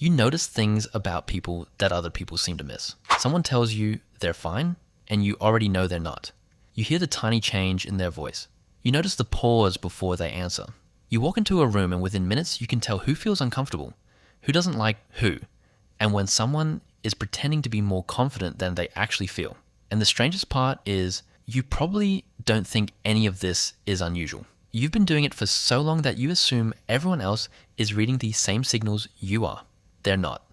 You notice things about people that other people seem to miss. Someone tells you they're fine, and you already know they're not. You hear the tiny change in their voice. You notice the pause before they answer. You walk into a room and within minutes you can tell who feels uncomfortable, who doesn't like who, and when someone is pretending to be more confident than they actually feel. And the strangest part is you probably don't think any of this is unusual. You've been doing it for so long that you assume everyone else is reading these same signals you are. They're not.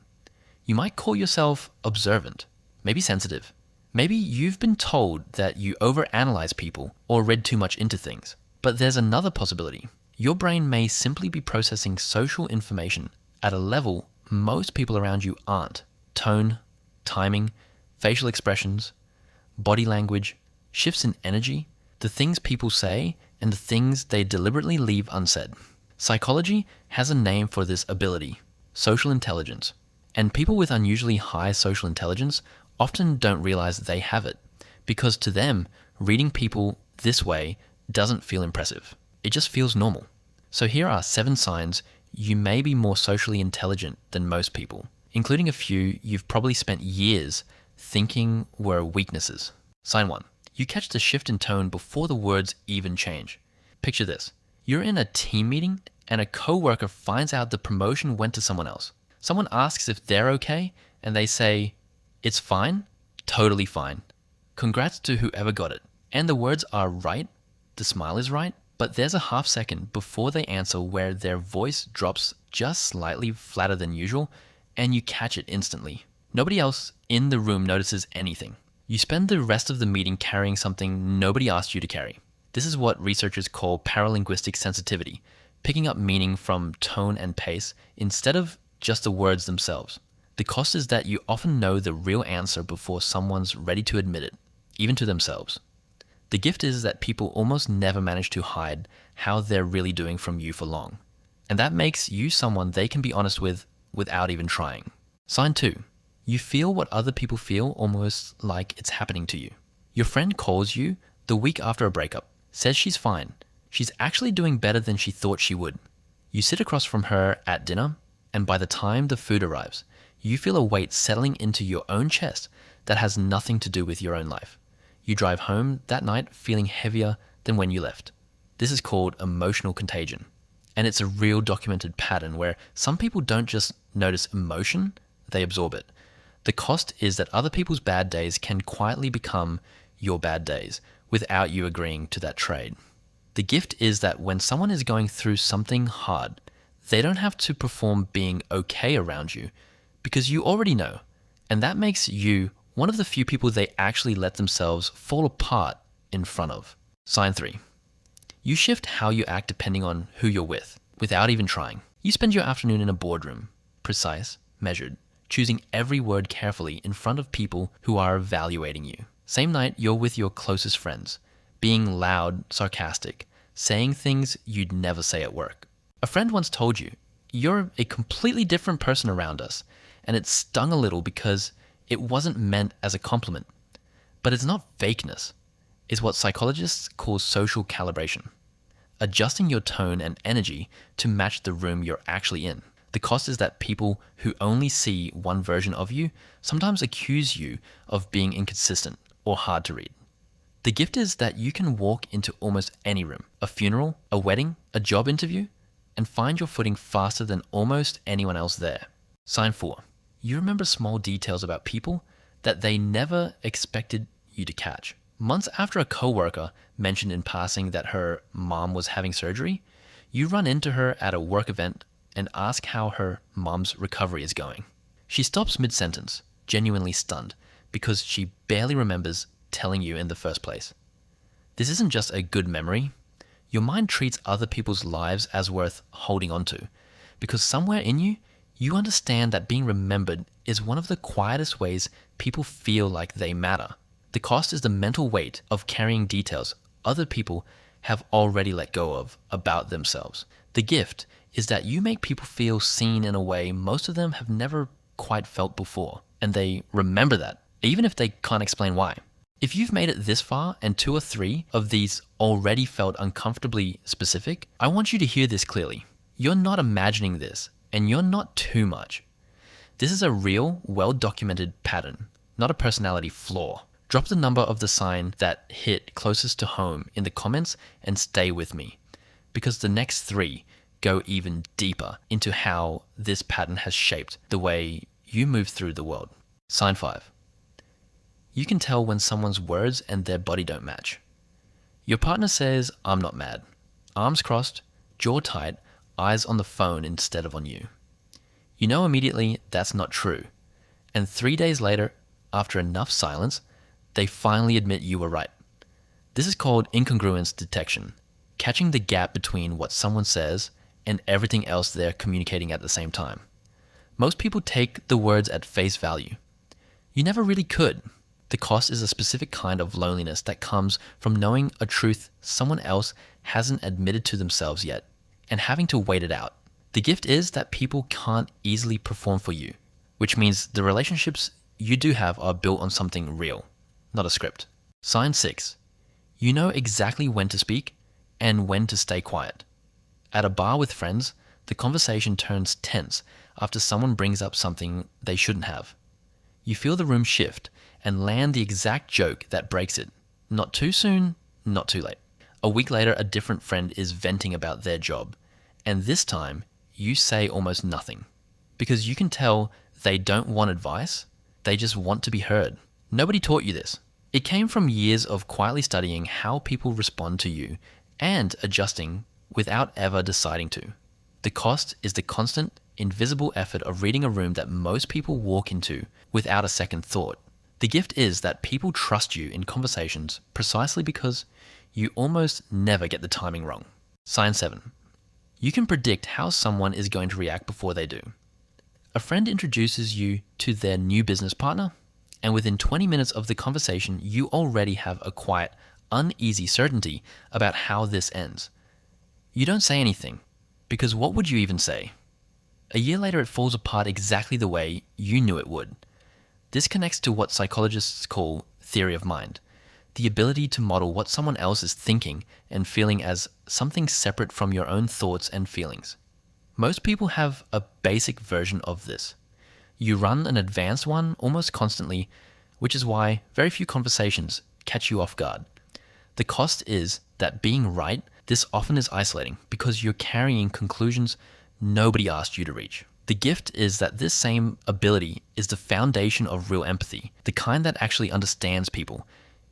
You might call yourself observant, maybe sensitive. Maybe you've been told that you overanalyze people or read too much into things. But there's another possibility. Your brain may simply be processing social information at a level most people around you aren't. Tone, timing, facial expressions, body language, shifts in energy, the things people say, and the things they deliberately leave unsaid. Psychology has a name for this ability: social intelligence. And people with unusually high social intelligence often don't realize they have it, because to them, reading people this way doesn't feel impressive. It just feels normal. So here are 7 signs you may be more socially intelligent than most people, including a few you've probably spent years thinking were weaknesses. Sign 1. You catch the shift in tone before the words even change. Picture this. You're in a team meeting and a coworker finds out the promotion went to someone else. Someone asks if they're okay and they say, "It's fine, totally fine. Congrats to whoever got it." And the words are right, the smile is right, but there's a half second before they answer where their voice drops just slightly flatter than usual and you catch it instantly. Nobody else in the room notices anything. You spend the rest of the meeting carrying something nobody asked you to carry. This is what researchers call paralinguistic sensitivity, picking up meaning from tone and pace instead of just the words themselves. The cost is that you often know the real answer before someone's ready to admit it, even to themselves. The gift is that people almost never manage to hide how they're really doing from you for long. And that makes you someone they can be honest with without even trying. Sign 2. You feel what other people feel almost like it's happening to you. Your friend calls you the week after a breakup, says she's fine. She's actually doing better than she thought she would. You sit across from her at dinner, and by the time the food arrives, you feel a weight settling into your own chest that has nothing to do with your own life. You drive home that night feeling heavier than when you left. This is called emotional contagion. And it's a real documented pattern where some people don't just notice emotion, they absorb it. The cost is that other people's bad days can quietly become your bad days without you agreeing to that trade. The gift is that when someone is going through something hard, they don't have to perform being okay around you because you already know. And that makes you one of the few people they actually let themselves fall apart in front of. Sign 3. You shift how you act depending on who you're with, without even trying. You spend your afternoon in a boardroom, precise, measured, choosing every word carefully in front of people who are evaluating you. Same night, you're with your closest friends, being loud, sarcastic, saying things you'd never say at work. A friend once told you, "You're a completely different person around us," and it stung a little because it wasn't meant as a compliment. But it's not fakeness. It's what psychologists call social calibration. Adjusting your tone and energy to match the room you're actually in. The cost is that people who only see one version of you sometimes accuse you of being inconsistent or hard to read. The gift is that you can walk into almost any room, a funeral, a wedding, a job interview, and find your footing faster than almost anyone else there. Sign 4. You remember small details about people that they never expected you to catch. Months after a coworker mentioned in passing that her mom was having surgery, you run into her at a work event and ask how her mom's recovery is going. She stops mid-sentence, genuinely stunned, because she barely remembers telling you in the first place. This isn't just a good memory. Your mind treats other people's lives as worth holding on to, because somewhere in you, you understand that being remembered is one of the quietest ways people feel like they matter. The cost is the mental weight of carrying details other people have already let go of about themselves. The gift is that you make people feel seen in a way most of them have never quite felt before, and they remember that, even if they can't explain why. If you've made it this far and 2 or 3 of these already felt uncomfortably specific, I want you to hear this clearly. You're not imagining this, and you're not too much. This is a real, well-documented pattern, not a personality flaw. Drop the number of the sign that hit closest to home in the comments and stay with me, because the next 3 go even deeper into how this pattern has shaped the way you move through the world. Sign 5. You can tell when someone's words and their body don't match. Your partner says, "I'm not mad." Arms crossed, jaw tight, eyes on the phone instead of on you. You know immediately that's not true. And 3 days later, after enough silence, they finally admit you were right. This is called incongruence detection, catching the gap between what someone says and everything else they're communicating at the same time. Most people take the words at face value. You never really could. The cost is a specific kind of loneliness that comes from knowing a truth someone else hasn't admitted to themselves yet and having to wait it out. The gift is that people can't easily perform for you, which means the relationships you do have are built on something real, not a script. Sign 6. You know exactly when to speak and when to stay quiet. At a bar with friends, the conversation turns tense after someone brings up something they shouldn't have. You feel the room shift and land the exact joke that breaks it. Not too soon, not too late. A week later, a different friend is venting about their job, and this time you say almost nothing because you can tell they don't want advice, they just want to be heard. Nobody taught you this. It came from years of quietly studying how people respond to you and adjusting without ever deciding to. The cost is the constant, invisible effort of reading a room that most people walk into without a second thought. The gift is that people trust you in conversations precisely because you almost never get the timing wrong. Sign 7. You can predict how someone is going to react before they do. A friend introduces you to their new business partner, and within 20 minutes of the conversation, you already have a quiet, uneasy certainty about how this ends. You don't say anything, because what would you even say? A year later, it falls apart exactly the way you knew it would. This connects to what psychologists call theory of mind, the ability to model what someone else is thinking and feeling as something separate from your own thoughts and feelings. Most people have a basic version of this. You run an advanced one almost constantly, which is why very few conversations catch you off guard. The cost is that being right, this often is isolating because you're carrying conclusions nobody asked you to reach. The gift is that this same ability is the foundation of real empathy, the kind that actually understands people,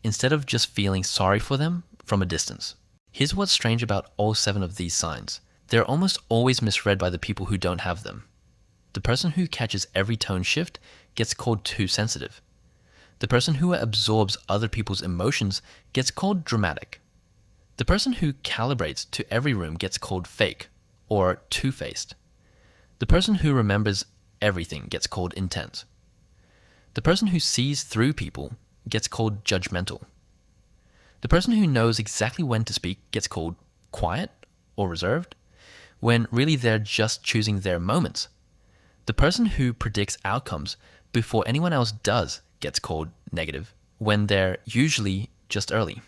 instead of just feeling sorry for them from a distance. Here's what's strange about all 7 of these signs. They're almost always misread by the people who don't have them. The person who catches every tone shift gets called too sensitive. The person who absorbs other people's emotions gets called dramatic. The person who calibrates to every room gets called fake or two-faced. The person who remembers everything gets called intense. The person who sees through people gets called judgmental. The person who knows exactly when to speak gets called quiet or reserved, when really they're just choosing their moments. The person who predicts outcomes before anyone else does gets called negative, when they're usually just early.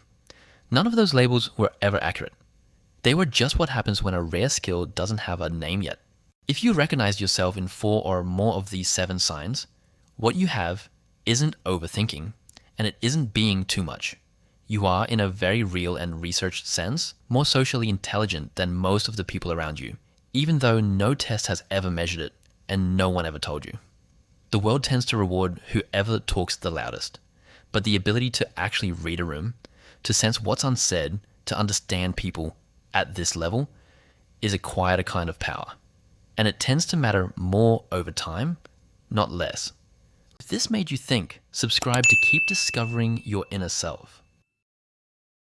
None of those labels were ever accurate. They were just what happens when a rare skill doesn't have a name yet. If you recognize yourself in 4 or more of these 7 signs, what you have isn't overthinking, and it isn't being too much. You are, in a very real and researched sense, more socially intelligent than most of the people around you, even though no test has ever measured it, and no one ever told you. The world tends to reward whoever talks the loudest, but the ability to actually read a room, to sense what's unsaid, to understand people at this level, is a quieter kind of power. And it tends to matter more over time, not less. If this made you think, subscribe to keep discovering your inner self.